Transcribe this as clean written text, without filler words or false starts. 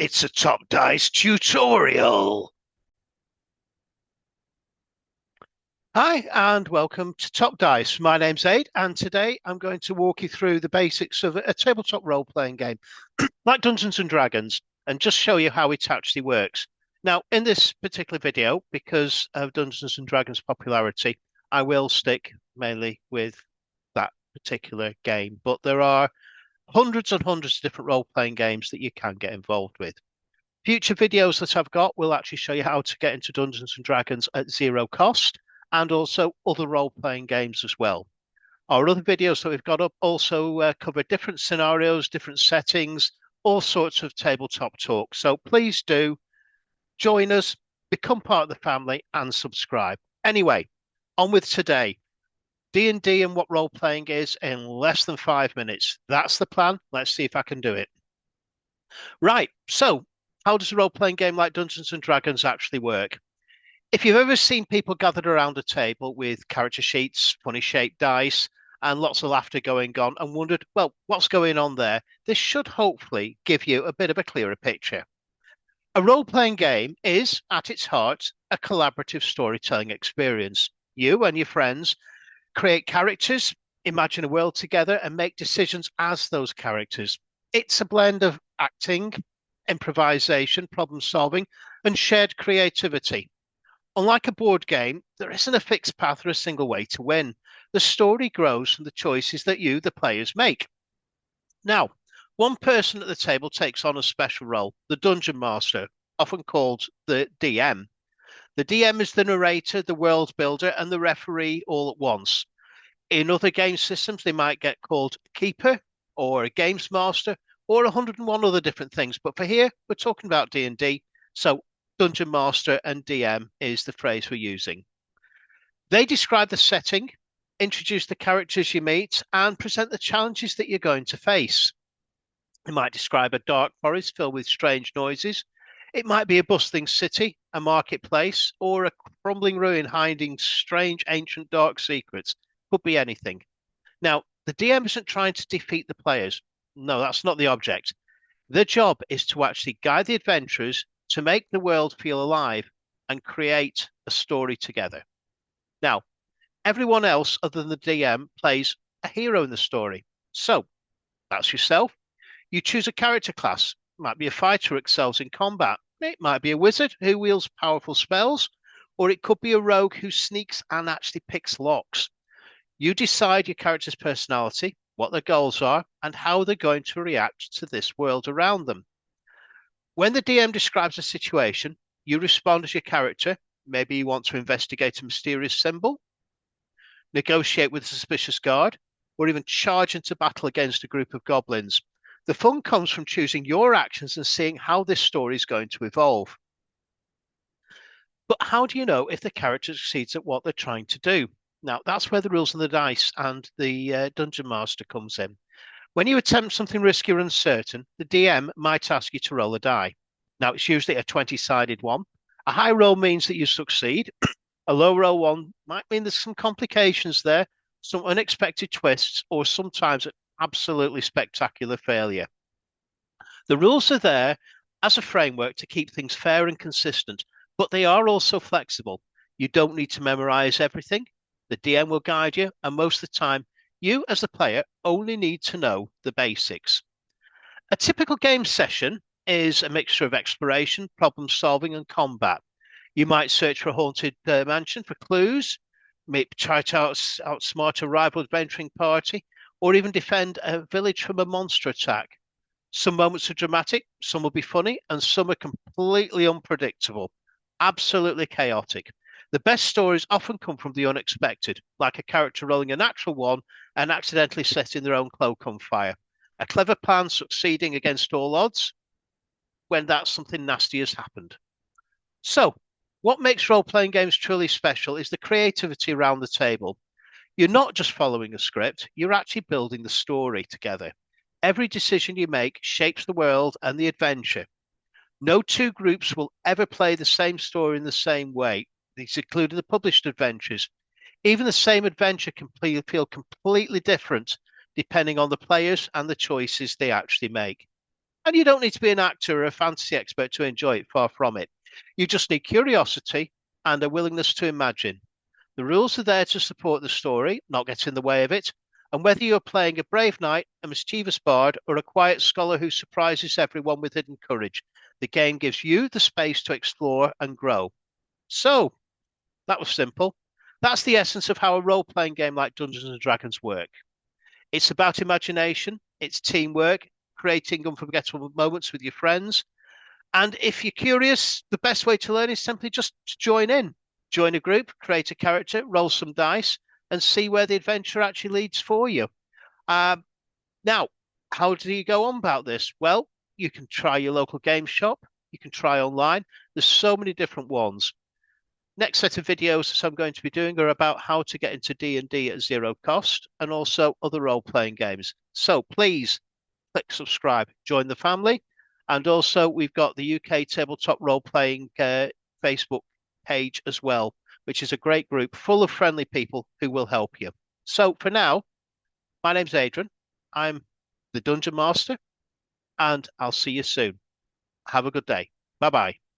It's a Top Dice tutorial. Hi, and welcome to Top Dice. My name's Aid, and today I'm going to walk you through the basics of a tabletop role-playing game, like Dungeons and Dragons, and just show you how it actually works. Now, in this particular video, because of Dungeons and Dragons' popularity, I will stick mainly with that particular game, but there are hundreds and hundreds of different role-playing games that you can get involved with. Future videos that I've got will actually show you how to get into Dungeons and Dragons at zero cost and also other role-playing games as well. Our other videos that we've got up also cover different scenarios, different settings, all sorts of tabletop talk. So please do join us, become part of the family and subscribe. Anyway, on with today. D&D and what role-playing is in less than 5 minutes. That's the plan. Let's see if I can do it. Right, so how does a role-playing game like Dungeons and Dragons actually work? If you've ever seen people gathered around a table with character sheets, funny shaped dice, and lots of laughter going on, and wondered, well, what's going on there? This should hopefully give you a bit of a clearer picture. A role playing game is, at its heart, a collaborative storytelling experience. You and your friends create characters, imagine a world together, and make decisions as those characters. It's a blend of acting, improvisation, problem solving, and shared creativity. Unlike a board game, there isn't a fixed path or a single way to win. The story grows from the choices that you, the players, make. Now, one person at the table takes on a special role, the Dungeon Master, often called the DM. The DM is the narrator, the world builder, and the referee all at once. In other game systems, they might get called Keeper or a Games Master or 101 other different things. But for here, we're talking about D&D. So Dungeon Master and DM is the phrase we're using. They describe the setting, introduce the characters you meet, and present the challenges that you're going to face. They might describe a dark forest filled with strange noises. It might be a bustling city, a marketplace, or a crumbling ruin hiding strange, ancient, dark secrets. Could be anything. Now, the DM isn't trying to defeat the players. No, that's not the object. Their job is to actually guide the adventurers to make the world feel alive and create a story together. Now, everyone else other than the DM plays a hero in the story. So that's yourself. You choose a character class. It might be a fighter who excels in combat. It might be a wizard who wields powerful spells, or it could be a rogue who sneaks and actually picks locks. You decide your character's personality, what their goals are, and how they're going to react to this world around them. When the DM describes a situation, you respond as your character. Maybe you want to investigate a mysterious symbol, negotiate with a suspicious guard, or even charge into battle against a group of goblins. The fun comes from choosing your actions and seeing how this story is going to evolve. But how do you know if the character succeeds at what they're trying to do? Now, that's where the rules and the dice and the Dungeon Master comes in. When you attempt something risky or uncertain, the DM might ask you to roll a die. Now, it's usually a 20-sided one. A high roll means that you succeed. A low roll one might mean there's some complications there, some unexpected twists, or sometimes an absolutely spectacular failure. The rules are there as a framework to keep things fair and consistent, but they are also flexible. You don't need to memorize everything. The DM will guide you, and most of the time, you as the player only need to know the basics. A typical game session is a mixture of exploration, problem solving, and combat. You might search for a haunted mansion for clues, maybe try to outsmart a rival adventuring party, or even defend a village from a monster attack. Some moments are dramatic, some will be funny, and some are completely unpredictable, absolutely chaotic. The best stories often come from the unexpected, like a character rolling a natural one and accidentally setting their own cloak on fire. A clever plan succeeding against all odds when that something nasty has happened. So, what makes role playing games truly special is the creativity around the table. You're not just following a script, you're actually building the story together. Every decision you make shapes the world and the adventure. No two groups will ever play the same story in the same way. These include the published adventures. Even the same adventure can feel completely different depending on the players and the choices they actually make. And you don't need to be an actor or a fantasy expert to enjoy it, far from it. You just need curiosity and a willingness to imagine. The rules are there to support the story, not get in the way of it. And whether you're playing a brave knight, a mischievous bard, or a quiet scholar who surprises everyone with hidden courage, the game gives you the space to explore and grow. So, that was simple. That's the essence of how a role playing game like Dungeons and Dragons work. It's about imagination, it's teamwork, creating unforgettable moments with your friends. And if you're curious, the best way to learn is simply just to join in. Join a group, create a character, roll some dice, and see where the adventure actually leads for you. Um, Now, how do you go on about this? Well, you can try your local game shop. You can try online. There's so many different ones. Next set of videos that I'm going to be doing are about how to get into D&D at zero cost and also other role-playing games. So please click subscribe, join the family. And also we've got the UK Tabletop Role-Playing Facebook page as well, which is a great group full of friendly people who will help you. So for now, my name's Adrian. I'm the Dungeon Master, and I'll see you soon. Have a good day. Bye bye.